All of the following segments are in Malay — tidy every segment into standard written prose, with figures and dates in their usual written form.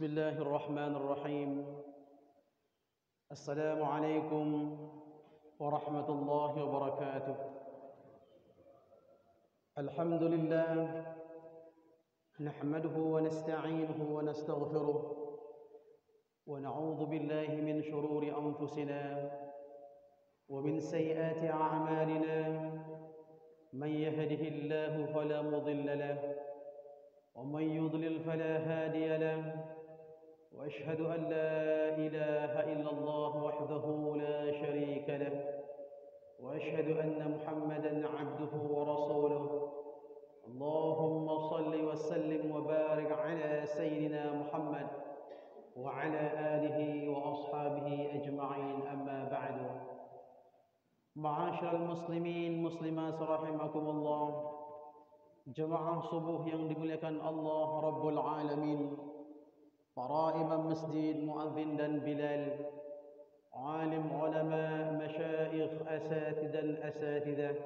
بسم الله الرحمن الرحيم. السلام عليكم ورحمة الله وبركاته. الحمد لله نحمده ونستعينه ونستغفره ونعوذ بالله من شرور أنفسنا ومن سيئات أعمالنا. من يهده الله فلا مضل له ومن يضلل فلا هادي له، وأشهد أن لا إله إلا الله وحده لا شريك له، وأشهد أن محمدا عبده ورسوله. اللهم صل وسلم وبارك على سيدنا محمد وعلى آله وأصحابه أجمعين. أما بعد. معاشر المسلمين muslimat rahimakumullah, jemaah subuh yang dimuliakan Allah Rabbul Alamin, para imam masjid, muadzin dan bilal, alim, ulama, masyayikh, asatid dan asatidah,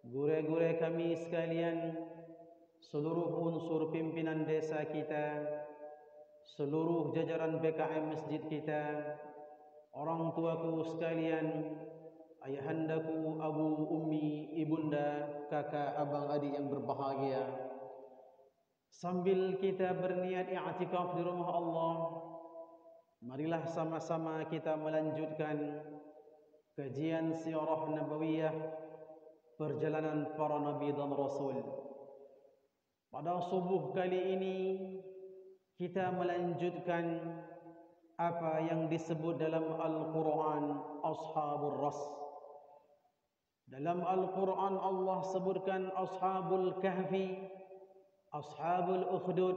guru-guru kami sekalian, seluruh unsur pimpinan desa kita, seluruh jajaran BKM masjid kita, orang tuaku sekalian, ayahandaku, abu, ummi, ibunda, kakak, abang, adik yang berbahagia. Sambil kita berniat i'tikaf di rumah Allah, marilah sama-sama kita melanjutkan kajian sirah nabawiyah, perjalanan para nabi dan rasul. Pada subuh kali ini kita melanjutkan apa yang disebut dalam Al-Quran Ashabul Ras. Dalam Al-Quran Allah sebutkan Ashabul Kahfi, Ashabul Ukhdud,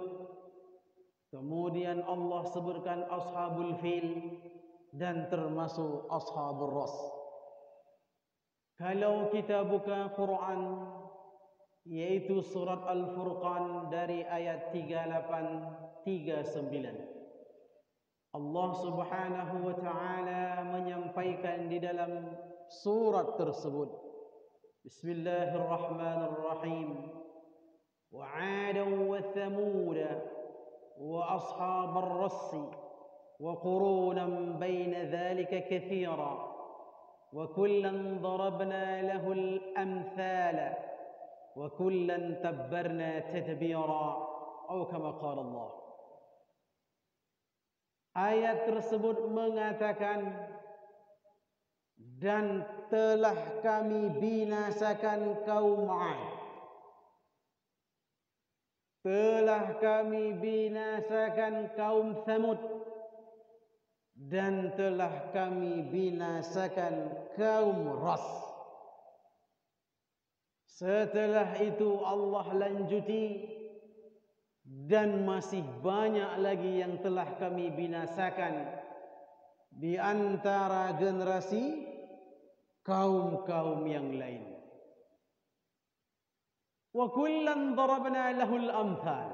kemudian Allah sebutkan Ashabul Fil, dan termasuk Ashabul Ras. Kalau kita buka Quran, yaitu surat Al-Furqan dari ayat 38-39, Allah subhanahu wa ta'ala menyampaikan di dalam surat tersebut, Bismillahirrahmanirrahim, وعادا وثمود وأصحاب الرس وقرونا بين ذلك كثيرا وكلا ضربنا له الأمثال وكلا تبرنا تتبيرا أو كما قال الله. Ayat tersebut mengatakan, dan telah kami binasakan kaum 'Ad, telah kami binasakan kaum Thamud, dan telah kami binasakan kaum Ras. Setelah itu Allah lanjuti, dan masih banyak lagi yang telah kami binasakan di antara generasi kaum-kaum yang lain. Wa kullan darabna lahul amthal,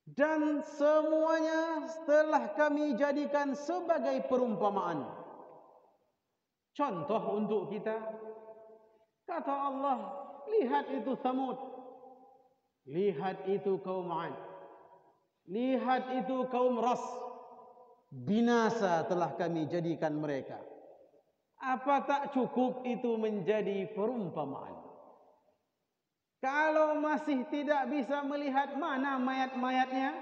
dan semuanya telah kami jadikan sebagai perumpamaan, contoh untuk kita. Kata Allah, lihat itu Thamud, lihat itu kaum 'Ad, lihat itu kaum Ras, binasa telah kami jadikan mereka. Apa tak cukup itu menjadi perumpamaan? Kalau masih tidak bisa melihat mana mayat-mayatnya,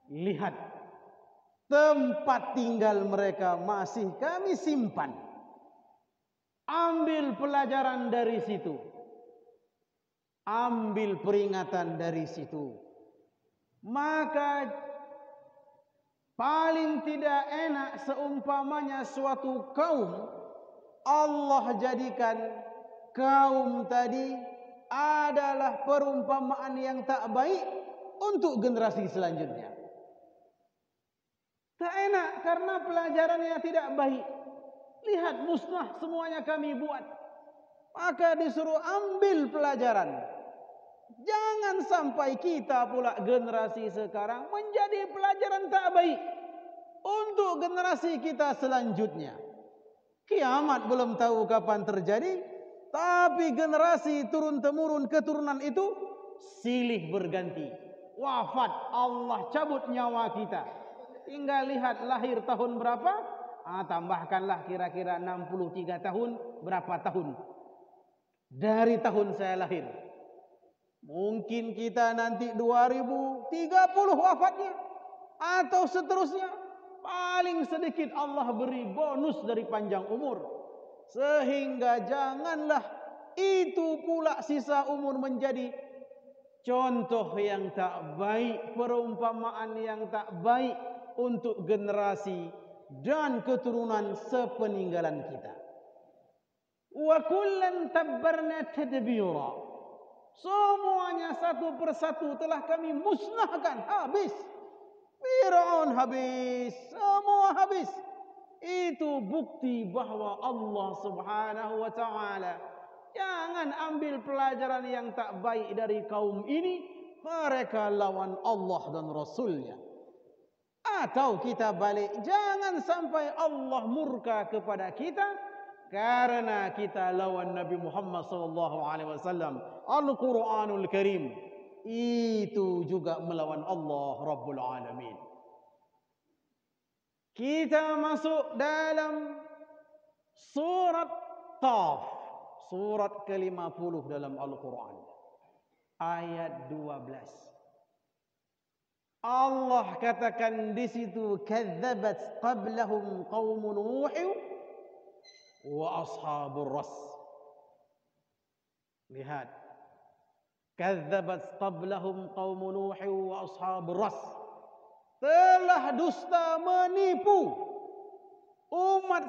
lihat tempat tinggal mereka masih kami simpan. Ambil pelajaran dari situ, ambil peringatan dari situ. Maka paling tidak enak seumpamanya suatu kaum Allah jadikan kaum tadi adalah perumpamaan yang tak baik untuk generasi selanjutnya. Tak enak karena pelajarannya tidak baik. Lihat, musnah semuanya kami buat. Maka disuruh ambil pelajaran. Jangan sampai kita pula generasi sekarang menjadi pelajaran tak baik untuk generasi kita selanjutnya. Kiamat belum tahu kapan terjadi, tapi generasi turun-temurun keturunan itu silih berganti. wafat, Allah cabut nyawa kita. Tinggal lihat lahir tahun berapa, tambahkanlah kira-kira 63 tahun, berapa tahun dari tahun saya lahir. Mungkin kita nanti 2030 wafatnya, atau seterusnya. Paling sedikit Allah beri bonus dari panjang umur. Sehingga janganlah itu pula sisa umur menjadi contoh yang tak baik, perumpamaan yang tak baik untuk generasi dan keturunan sepeninggalan kita. Wa kullan tabbarna tadbira. Semuanya satu persatu telah kami musnahkan, habis. Fir'aun habis, semua habis. Itu bukti bahwa Allah Subhanahu wa ta'ala jangan ambil pelajaran yang tak baik dari kaum ini. Mereka lawan Allah dan Rasulnya. Atau kita balik, jangan sampai Allah murka kepada kita karena kita lawan Nabi Muhammad SAW. Al-Quranul Karim itu juga melawan Allah Rabbul Alamin. Kita masuk dalam surat Qaf, surat ke-50 dalam Al-Quran, ayat 12. Allah katakan di situ, kadzabat qablahum qaum Nuh wa ashabur ras. Lihat, kadzabat qablahum qaum Nuh wa ashabur ras. Telah dusta menipu umat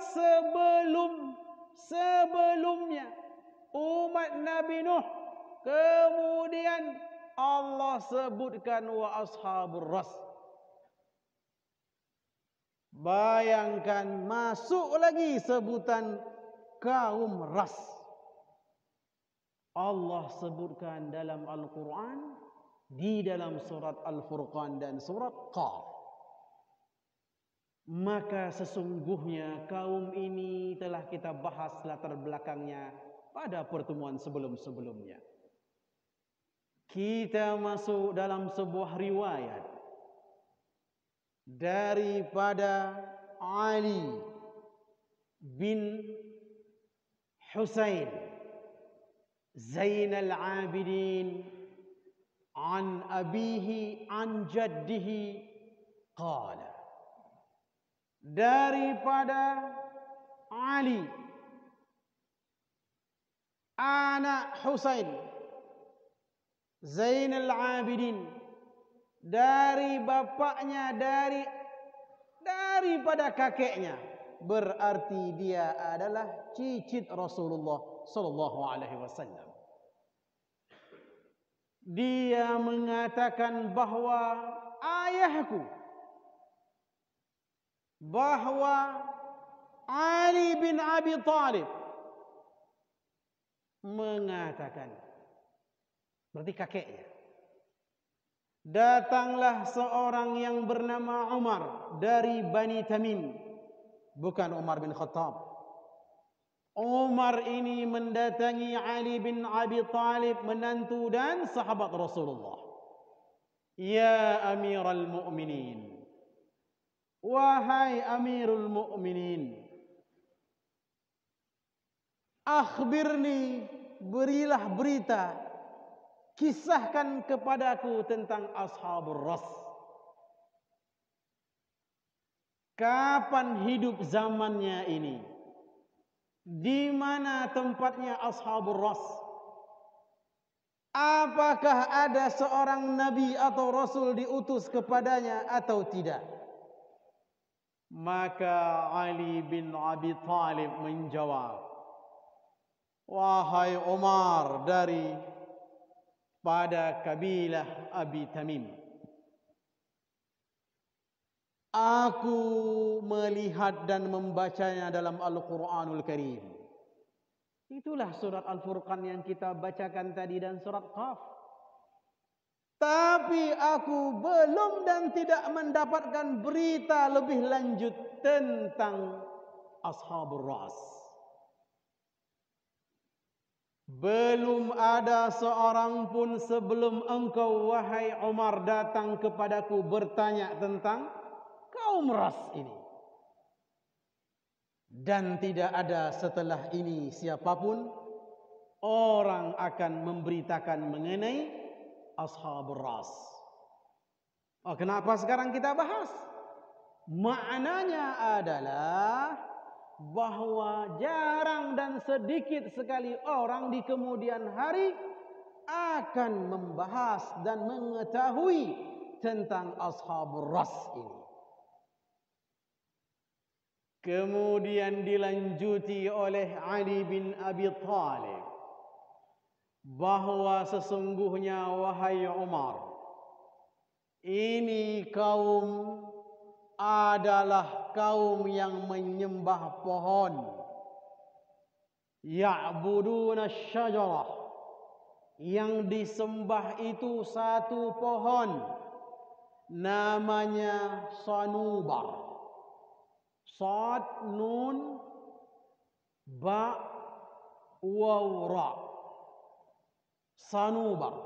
sebelumnya, umat Nabi Nuh. Kemudian Allah sebutkan wa ashabur ras. Bayangkan masuk lagi sebutan kaum ras. Allah sebutkan dalam Al-Quran, di dalam surat Al-Furqan dan surat Qaf. Maka sesungguhnya kaum ini telah kita bahas latar belakangnya pada pertemuan sebelum-sebelumnya. Kita masuk dalam sebuah riwayat daripada Ali bin Husain Zainal Abidin an abihi an jaddihi qala, daripada Ali anak Husain Zainal Abidin, dari bapaknya, daripada kakeknya, berarti dia adalah cicit Rasulullah sallallahu alaihi wasallam. Dia mengatakan bahwa ayahku, bahwa Ali bin Abi Thalib mengatakan, berarti kakeknya, datanglah seorang yang bernama Umar dari Bani Tamim, bukan Umar bin Khattab. Umar ini mendatangi Ali bin Abi Thalib, menantu dan sahabat Rasulullah. Ya Amirul Mu'minin, wahai Amirul Mu'minin, akhbirni, berilah berita, kisahkan kepadaku tentang Ashabur Ras. Kapan hidup zamannya ini? Di mana tempatnya Ashabur Ras? Apakah ada seorang nabi atau rasul diutus kepadanya atau tidak? Maka Ali bin Abi Thalib menjawab, wahai Umar, dari pada kabilah Abi Tamim, aku melihat dan membacanya dalam Al-Quranul Karim. Itulah surat Al-Furqan yang kita bacakan tadi dan surat Qaf. Tapi aku belum dan tidak mendapatkan berita lebih lanjut tentang Ashabur Ras. belum ada seorang pun sebelum engkau wahai Umar datang kepadaku bertanya tentang kaum ras ini. Dan tidak ada setelah ini siapapun orang akan memberitakan mengenai ashabur ras. Oh, kenapa sekarang kita bahas? Maknanya adalah bahwa jarang dan sedikit sekali orang di kemudian hari akan membahas dan mengetahui tentang ashabur ras ini. Kemudian dilanjuti oleh Ali bin Abi Thalib bahwa sesungguhnya wahai Umar, ini kaum adalah kaum yang menyembah pohon. Ya'buduna syajarah. Yang disembah itu satu pohon. Namanya sanubar. Sad, nun, ba, waw, ra. Sanubar.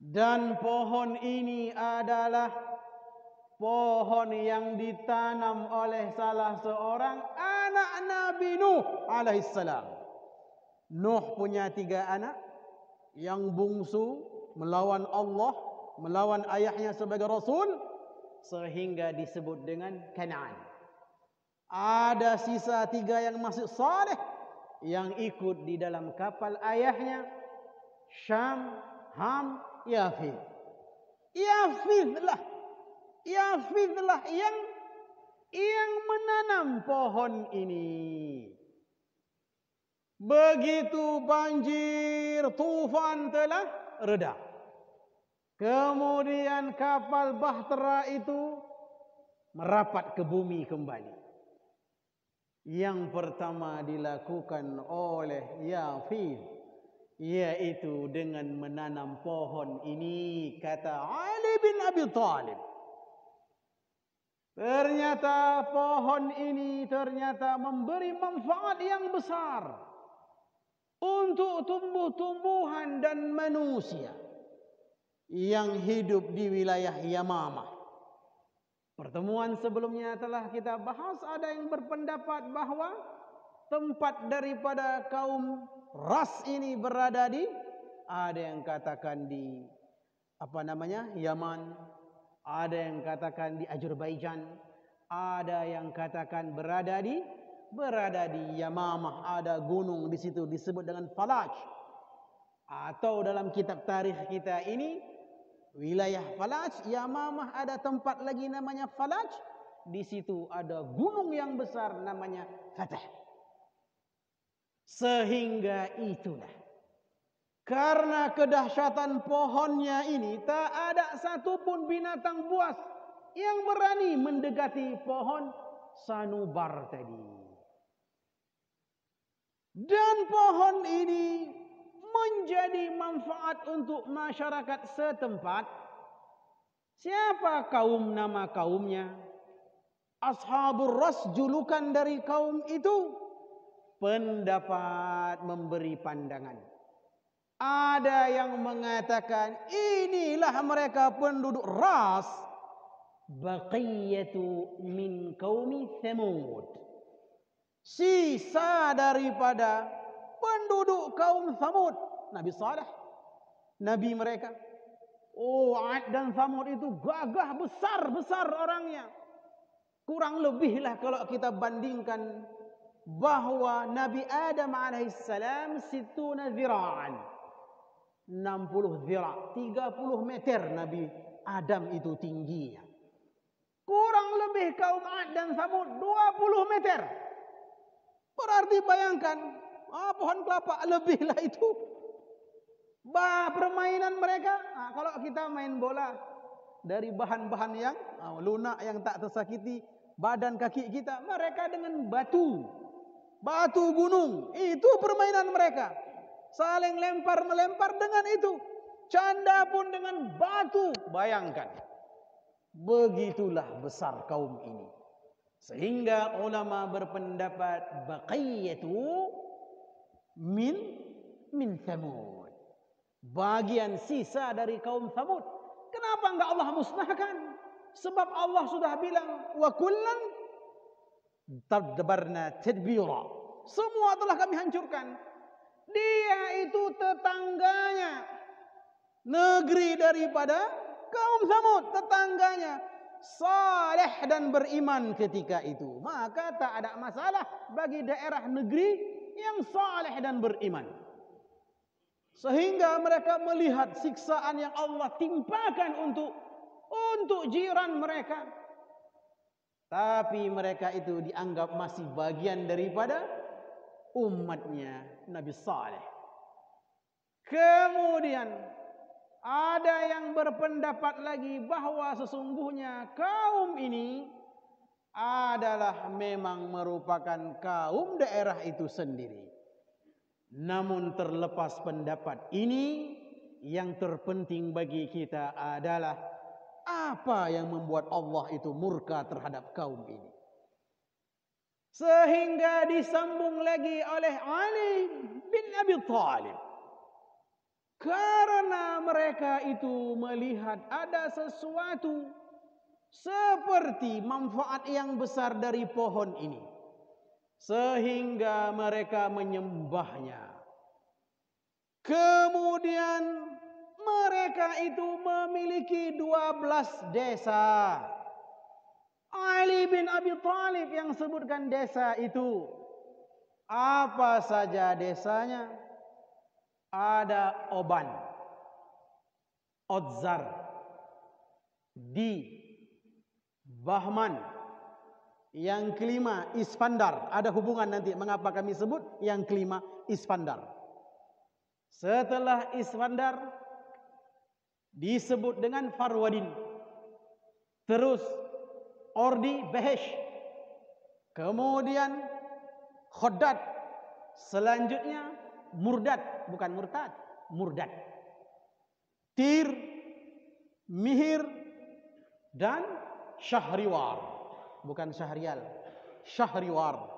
Dan pohon ini adalah pohon yang ditanam oleh salah seorang anak Nabi Nuh alaihissalam. Nuh punya 3 anak. Yang bungsu melawan Allah, melawan ayahnya sebagai Rasul, sehingga disebut dengan Kan'an. Ada sisa 3 yang masih saleh, yang ikut di dalam kapal ayahnya, Syam, Ham, Yafith. Yafithlah yang menanam pohon ini. Begitu banjir tufan telah reda, kemudian kapal bahtera itu merapat ke bumi kembali. Yang pertama dilakukan oleh Yafith, yaitu dengan menanam pohon ini, kata Ali bin Abi Thalib. Ternyata pohon ini memberi manfaat yang besar untuk tumbuh-tumbuhan dan manusia yang hidup di wilayah Yamamah. Pertemuan sebelumnya telah kita bahas, ada yang berpendapat bahwa tempat daripada kaum ras ini berada di, ada yang katakan di Yaman, ada yang katakan di Azerbaijan, ada yang katakan berada di Yamamah, ada gunung di situ disebut dengan Falaj. Atau dalam kitab tarikh kita ini, wilayah Falaj, Yamamah ada tempat lagi namanya Falaj. Di situ ada gunung yang besar namanya Fatah. Sehingga itulah, karena kedahsyatan pohonnya ini, tak ada satupun binatang buas yang berani mendekati pohon sanubar tadi. Dan pohon ini menjadi manfaat untuk masyarakat setempat. Siapa nama kaumnya? Ashabur ras, julukan dari kaum itu. Pendapat memberi pandangan. Ada yang mengatakan inilah mereka penduduk ras baqiyatu min qaumi Thamud, sisa daripada penduduk kaum Thamud, Nabi Saleh, nabi mereka. Oh, Ad dan Thamud itu gagah besar orangnya. Kurang lebihlah kalau kita bandingkan bahwa Nabi Adam alaihissalam situna zira'an, 60 zira', 30 meter Nabi Adam itu tingginya. Kurang lebih kaum Ad dan Thamud 20 meter. Berarti bayangkan, pohon kelapa lebihlah itu. Permainan mereka, kalau kita main bola dari bahan-bahan yang lunak, yang tak tersakiti badan kaki kita, mereka dengan batu gunung, itu permainan mereka. Saling melempar dengan itu. Canda pun dengan batu. Bayangkan, begitulah besar kaum ini. Sehingga ulama berpendapat baqiyatu min Thamud. Bagian sisa dari kaum Thamud. Kenapa enggak Allah musnahkan? Sebab Allah sudah bilang, wa kullan tadbarna tadbira. Semua telah kami hancurkan. Dia itu tetangganya, negeri daripada kaum Thamud, tetangganya saleh dan beriman ketika itu. Maka tak ada masalah bagi daerah negeri yang saleh dan beriman. Sehingga mereka melihat siksaan yang Allah timpakan untuk jiran mereka. Tapi mereka itu dianggap masih bagian daripada umatnya Nabi Saleh. Kemudian ada yang berpendapat lagi bahwa sesungguhnya kaum ini adalah memang merupakan kaum daerah itu sendiri. Namun terlepas pendapat ini, yang terpenting bagi kita adalah apa yang membuat Allah itu murka terhadap kaum ini. Sehingga disambung lagi oleh Ali bin Abi Thalib. Karena mereka itu melihat ada sesuatu seperti manfaat yang besar dari pohon ini, sehingga mereka menyembahnya. Kemudian mereka itu memiliki 12 desa. Ali bin Abi Thalib yang sebutkan desa itu. Apa saja desanya? Ada Oban, Odzar, Di, Bahman. Yang kelima Isfandar. Ada hubungan nanti mengapa kami sebut yang kelima Isfandar. Setelah Isfandar disebut dengan Farwadin. Terus Ordi, Behesh. Kemudian Khoddad. Selanjutnya Murdad, bukan Murtad, Murdad. Tir, Mihir dan Syahriwar. Bukan Syahrial, Syahriwar.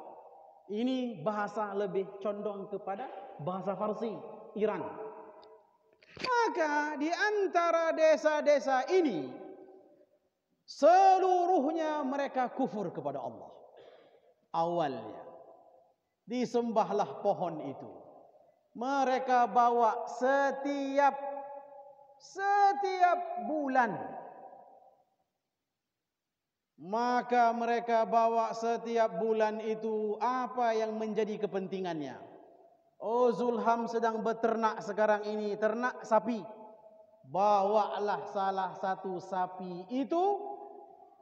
Ini bahasa lebih condong kepada bahasa Farsi, Iran. Maka di antara desa-desa ini seluruhnya mereka kufur kepada Allah. Awalnya disembahlah pohon itu. Mereka bawa setiap bulan. Maka mereka bawa setiap bulan itu apa yang menjadi kepentingannya. Oh, Zulham sedang beternak sekarang ini, ternak sapi. Bawalah salah satu sapi itu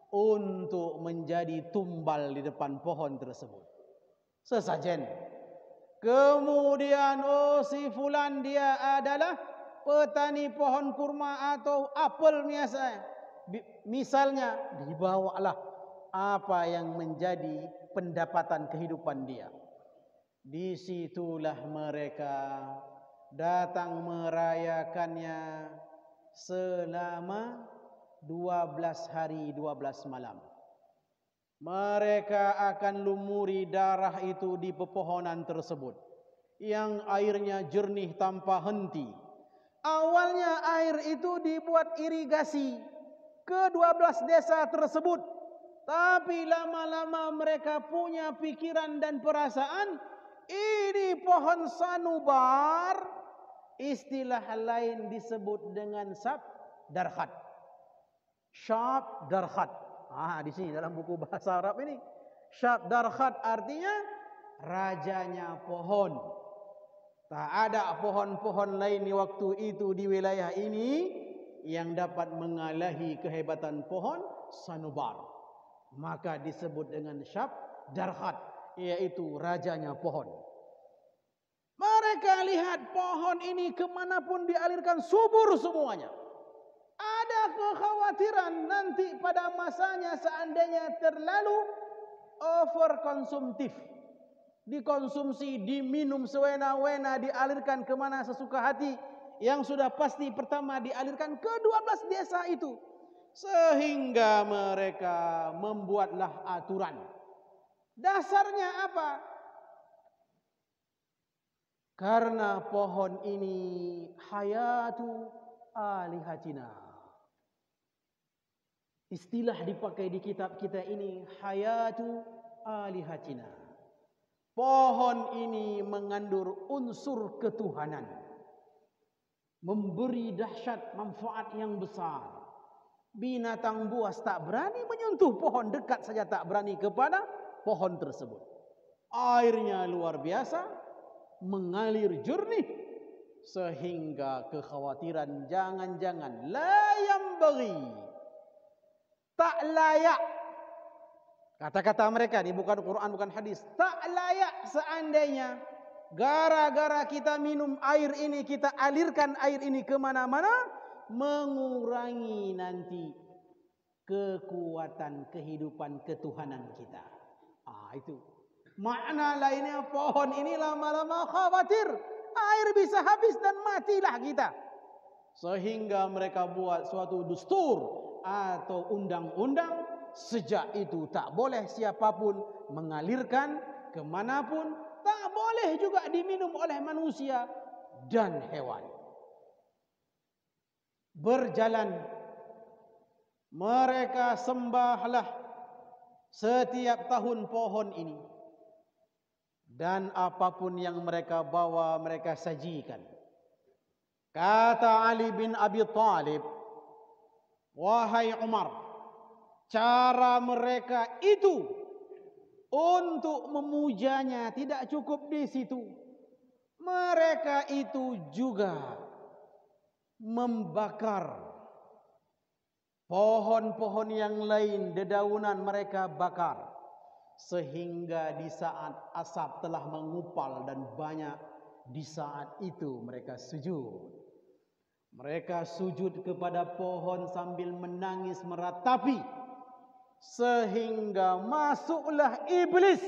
untuk menjadi tumbal di depan pohon tersebut. Sesajen. Kemudian oh si fulan dia adalah petani pohon kurma atau apel misalnya, dibawalah apa yang menjadi pendapatan kehidupan dia. Disitulah mereka datang merayakannya selama 12 hari 12 malam. Mereka akan lumuri darah itu di pepohonan tersebut yang airnya jernih tanpa henti. Awalnya air itu dibuat irigasi ke 12 desa tersebut. Tapi lama-lama mereka punya pikiran dan perasaan, ini pohon sanubar, istilah lain disebut dengan Syab Darkhat. Syab Darkhat. Di sini dalam buku bahasa Arab ini, Syab Darkhat artinya rajanya pohon. Tak ada pohon-pohon lain di waktu itu di wilayah ini yang dapat mengalahi kehebatan pohon sanubar. Maka disebut dengan Syab Darkhat, yaitu rajanya pohon. Mereka lihat pohon ini kemanapun dialirkan subur semuanya. Ada kekhawatiran nanti pada masanya seandainya terlalu overkonsumtif, dikonsumsi, diminum sewena-wena, dialirkan kemana sesuka hati, yang sudah pasti pertama dialirkan ke 12 desa itu. Sehingga mereka membuatlah aturan. Dasarnya apa? Karena pohon ini hayatu alihatina. Istilah dipakai di kitab kita ini hayatu alihatina. Pohon ini mengandung unsur ketuhanan, memberi dahsyat manfaat yang besar. Binatang buas tak berani menyentuh pohon, dekat saja tak berani kepada pohon tersebut. Airnya luar biasa, mengalir jernih, sehingga kekhawatiran jangan-jangan layam bagi, tak layak. Kata-kata mereka ini bukan Quran, bukan hadis. Tak layak seandainya gara-gara kita minum air ini, kita alirkan air ini kemana-mana, mengurangi nanti kekuatan kehidupan ketuhanan kita. Itu makna lainnya, pohon ini lama-lama khawatir air bisa habis dan matilah kita. Sehingga mereka buat suatu dustur atau undang-undang, sejak itu tak boleh siapapun mengalirkan kemanapun, tak boleh juga diminum oleh manusia dan hewan. Berjalan mereka sembahlah setiap tahun pohon ini, dan apapun yang mereka bawa mereka sajikan. Kata Ali bin Abi Thalib, wahai Umar, cara mereka itu untuk memujanya tidak cukup di situ. Mereka itu juga membakar pohon-pohon yang lain, dedaunan mereka bakar, sehingga di saat asap telah mengupal dan banyak, di saat itu mereka sujud. Mereka sujud kepada pohon sambil menangis meratapi, sehingga masuklah iblis,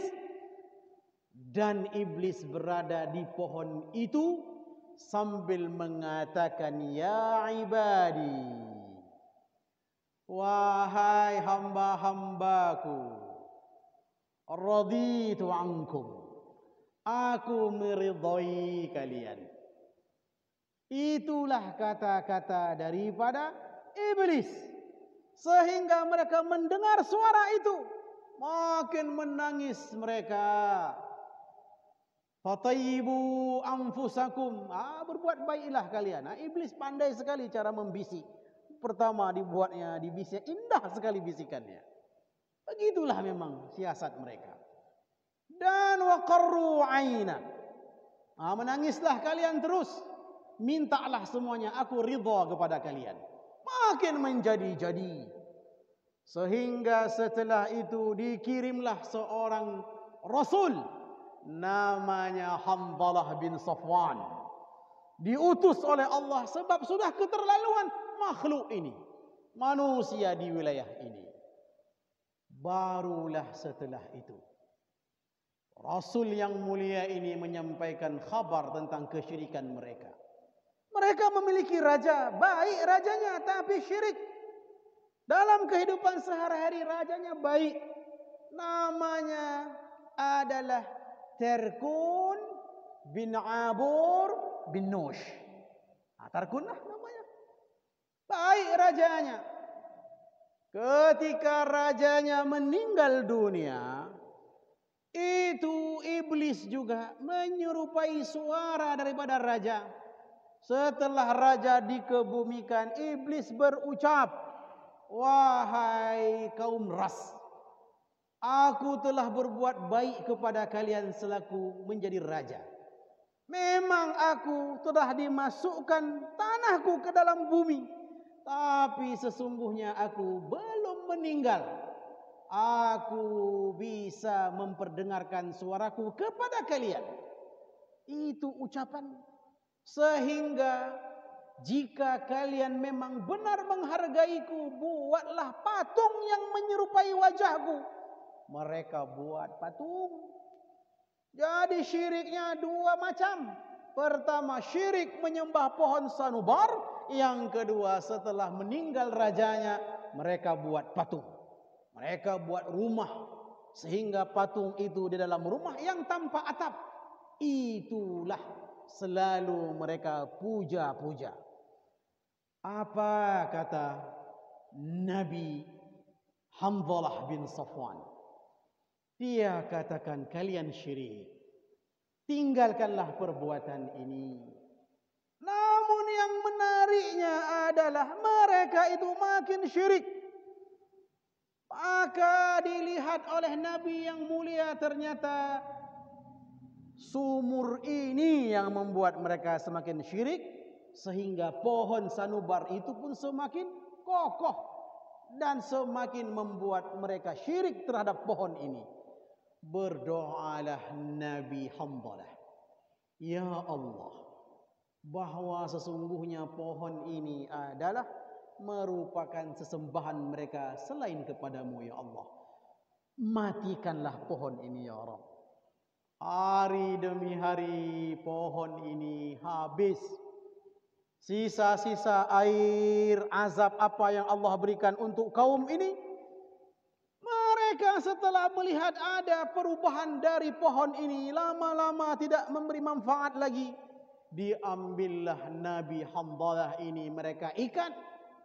dan iblis berada di pohon itu sambil mengatakan, ya ibadi, wahai hamba-hambaku, raditu ankum, aku meridai kalian. Itulah kata-kata daripada iblis, sehingga mereka mendengar suara itu makin menangis mereka. Fatayyibu anfusakum, berbuat baiklah kalian. Iblis pandai sekali cara membisik. Pertama dibuatnya, dibisik, indah sekali bisikannya. Begitulah memang siasat mereka. Dan waqarru aina, menangislah kalian terus, mintalah semuanya, aku ridha kepada kalian. Makin menjadi-jadi, sehingga setelah itu dikirimlah seorang rasul, namanya Hanzalah bin Safwan. Diutus oleh Allah sebab sudah keterlaluan makhluk ini, manusia di wilayah ini. Barulah setelah itu Rasul yang mulia ini menyampaikan kabar tentang kesyirikan mereka. Mereka memiliki raja, baik rajanya, tapi syirik. Dalam kehidupan sehari-hari rajanya baik, namanya adalah Terkun bin Abur bin Nush. Terkun lah namanya. Baik rajanya. Ketika rajanya meninggal dunia, itu iblis juga menyerupai suara daripada raja. Setelah raja dikebumikan, iblis berucap, wahai kaum ras, aku telah berbuat baik kepada kalian selaku menjadi raja. Memang aku telah dimasukkan tanahku ke dalam bumi, tapi sesungguhnya aku belum meninggal. Aku bisa memperdengarkan suaraku kepada kalian. Itu ucapan. Sehingga jika kalian memang benar menghargaiku, buatlah patung yang menyerupai wajahku. Mereka buat patung. Jadi syiriknya dua macam. Pertama, syirik menyembah pohon sanubar. Yang kedua, setelah meninggal rajanya, mereka buat patung. Mereka buat rumah, sehingga patung itu di dalam rumah yang tanpa atap. Itulah selalu mereka puja-puja. Apa kata Nabi Hanzalah bin Safwan? Dia katakan, kalian syirik, tinggalkanlah perbuatan ini. Namun yang menariknya adalah mereka itu makin syirik. Maka dilihat oleh Nabi yang mulia, ternyata sumur ini yang membuat mereka semakin syirik, sehingga pohon sanubar itu pun semakin kokoh dan semakin membuat mereka syirik terhadap pohon ini. Berdoalah Nabi Hanzalah, ya Allah, bahwa sesungguhnya pohon ini adalah merupakan sesembahan mereka selain kepadamu ya Allah. Matikanlah pohon ini ya Rabb. Hari demi hari pohon ini habis. Sisa-sisa air azab apa yang Allah berikan untuk kaum ini, mereka setelah melihat ada perubahan dari pohon ini, lama-lama tidak memberi manfaat lagi. Diambillah Nabi Hanzalah ini, mereka ikat,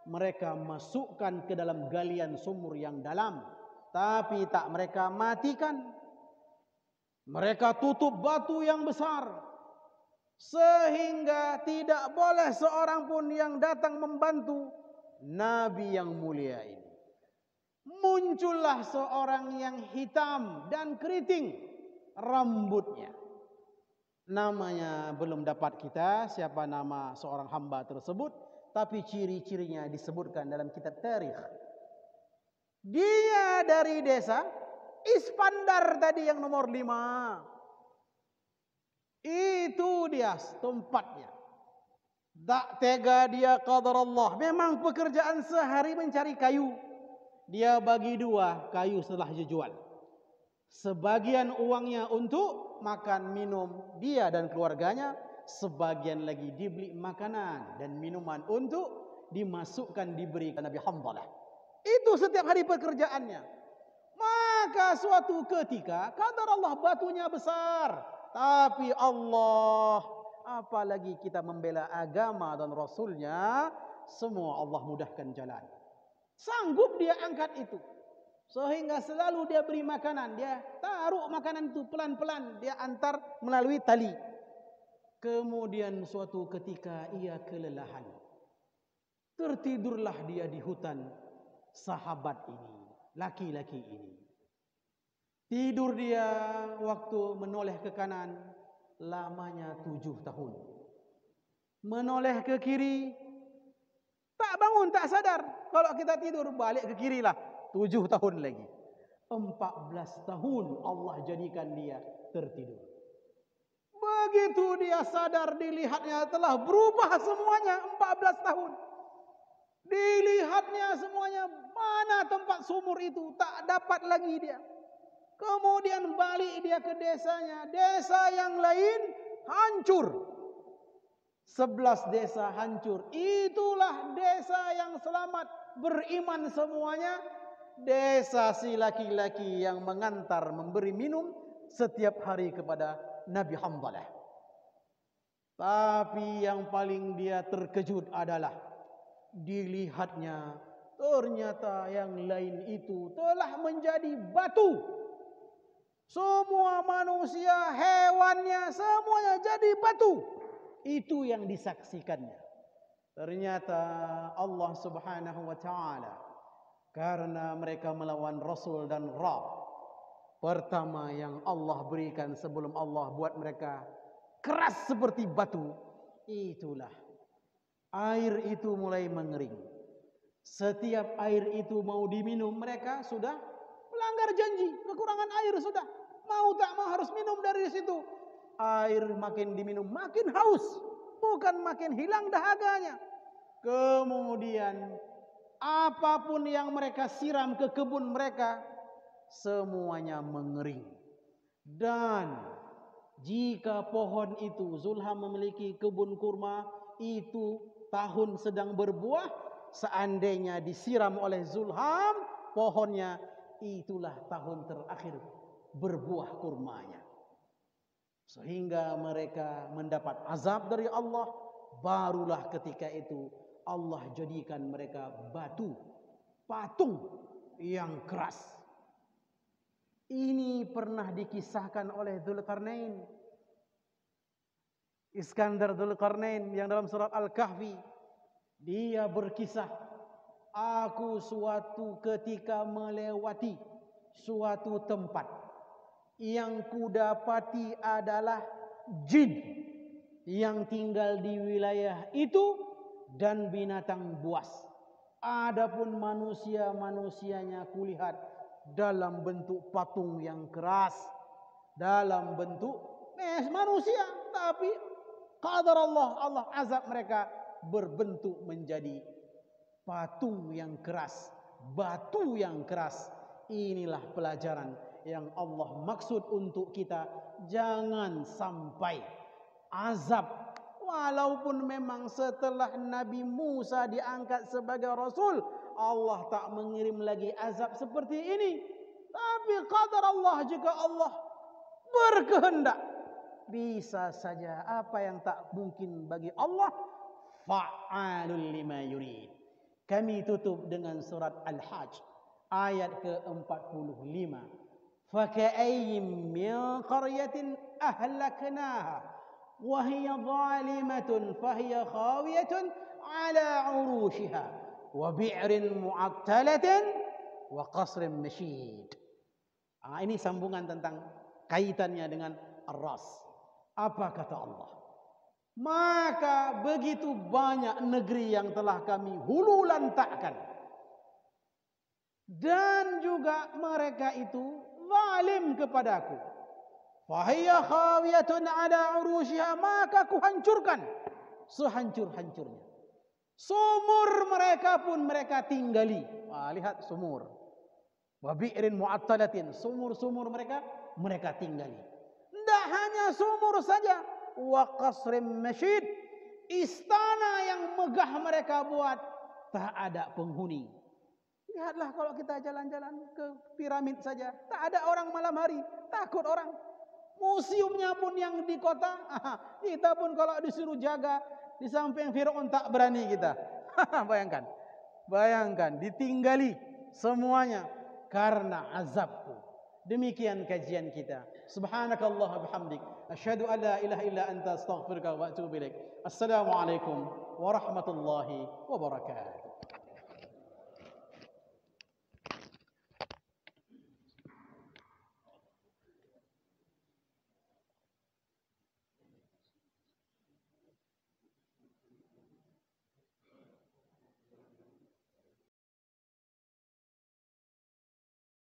mereka masukkan ke dalam galian sumur yang dalam, tapi tak mereka matikan. Mereka tutup batu yang besar, sehingga tidak boleh seorang pun yang datang membantu Nabi yang mulia ini. Muncullah seorang yang hitam dan keriting rambutnya. Namanya belum dapat kita siapa nama seorang hamba tersebut, tapi ciri-cirinya disebutkan dalam kitab tarikh. Dia dari desa Iskandar tadi yang nomor 5. Itu dia tempatnya. Tak tega dia, qadar Allah. Memang pekerjaan sehari mencari kayu. Dia bagi 2 kayu setelah dijual. Sebagian uangnya untuk makan minum dia dan keluarganya, sebagian lagi dibeli makanan dan minuman untuk dimasukkan, diberi ke Nabi Hanzalah. Itu setiap hari pekerjaannya. Maka suatu ketika, qadar Allah, batunya besar, tapi Allah, apalagi kita membela agama dan Rasulnya, semua Allah mudahkan jalan. Sanggup dia angkat itu. Sehingga selalu dia beri makanan. Dia taruh makanan itu pelan-pelan. Dia antar melalui tali. Kemudian suatu ketika ia kelelahan. Tertidurlah dia di hutan sahabat ini. Laki-laki ini. Tidur dia waktu menoleh ke kanan. Lamanya 7 tahun. Menoleh ke kiri. Tak bangun, tak sadar. Kalau kita tidur balik ke kiri lah. 7 tahun lagi. 14 tahun Allah jadikan dia tertidur. Begitu dia sadar, dilihatnya telah berubah semuanya. 14 tahun. Dilihatnya semuanya, mana tempat sumur itu, tak dapat lagi dia. Kemudian balik dia ke desanya. Desa yang lain hancur. 11 desa hancur. Itulah desa yang selamat, beriman semuanya. Desa si laki-laki yang mengantar memberi minum setiap hari kepada Nabi Hanzalah. Tapi yang paling dia terkejut adalah dilihatnya ternyata yang lain itu telah menjadi batu. Semua manusia, hewannya, semuanya jadi batu. Itu yang disaksikannya. Ternyata Allah Subhanahu wa taala, karena mereka melawan Rasul dan Rabb, pertama yang Allah berikan sebelum Allah buat mereka keras seperti batu, itulah air itu mulai mengering. Setiap air itu mau diminum, mereka sudah melanggar janji, kekurangan air sudah. Mau tak mau harus minum dari situ. Air makin diminum makin haus, bukan makin hilang dahaganya. Kemudian apapun yang mereka siram ke kebun mereka, semuanya mengering. Dan jika pohon itu, Zulham memiliki kebun kurma, itu tahun sedang berbuah, seandainya disiram oleh Zulham pohonnya, itulah tahun terakhir berbuah kurmanya. sehingga mereka mendapat azab dari Allah. Barulah ketika itu Allah jadikan mereka batu patung yang keras. Ini pernah dikisahkan oleh Dzulqarnain, Iskandar Dzulqarnain, yang dalam surat Al-Kahfi dia berkisah, aku suatu ketika melewati suatu tempat yang kudapati adalah jin yang tinggal di wilayah itu dan binatang buas. Adapun manusia-manusianya kulihat dalam bentuk patung yang keras, dalam bentuk manusia, tapi qadar Allah azab mereka berbentuk menjadi patung yang keras, batu yang keras. Inilah pelajaran yang Allah maksud untuk kita. Jangan sampai azab, walaupun memang setelah Nabi Musa diangkat sebagai Rasul, Allah tak mengirim lagi azab seperti ini. Tapi qadar Allah, jika Allah berkehendak, bisa saja. Apa yang tak mungkin bagi Allah, fa'alul lima yurid. Kami tutup dengan surat Al-Hajj ayat ke-45. Faka'ayyim min qaryatin ahlaknaha wa hiya zalimatun fahiya khawiyatun ala urushiha wa bi'rin mu'attalatin wa qasrin masyid. Ini sambungan tentang kaitannya dengan Ar-Ras. Apa kata Allah? Maka begitu banyak negeri yang telah kami hulu lantakkan, dan juga mereka itu zalim kepadaku. Fahiya khawiyatun ala urushiha, maka kuhancurkan sehancur-hancurnya. Sumur mereka pun mereka tinggali. Lihat sumur. Wa bi'rin mu'attalatin, sumur-sumur mereka tinggali. Tidak hanya sumur saja, wa qasrim masyid, istana yang megah mereka buat, tak ada penghuni. Lihatlah kalau kita jalan-jalan ke piramid saja, tak ada orang malam hari, takut orang. Museumnya pun yang di kota, kita pun kalau disuruh jaga di samping Firaun tak berani kita. Bayangkan ditinggali semuanya karena azabku. Demikian kajian kita. Subhanakallah bihamdik, asyhadu an la ilaha illa anta, astaghfiruka wa atubu ilaik. Assalamualaikum warahmatullahi wabarakatuh.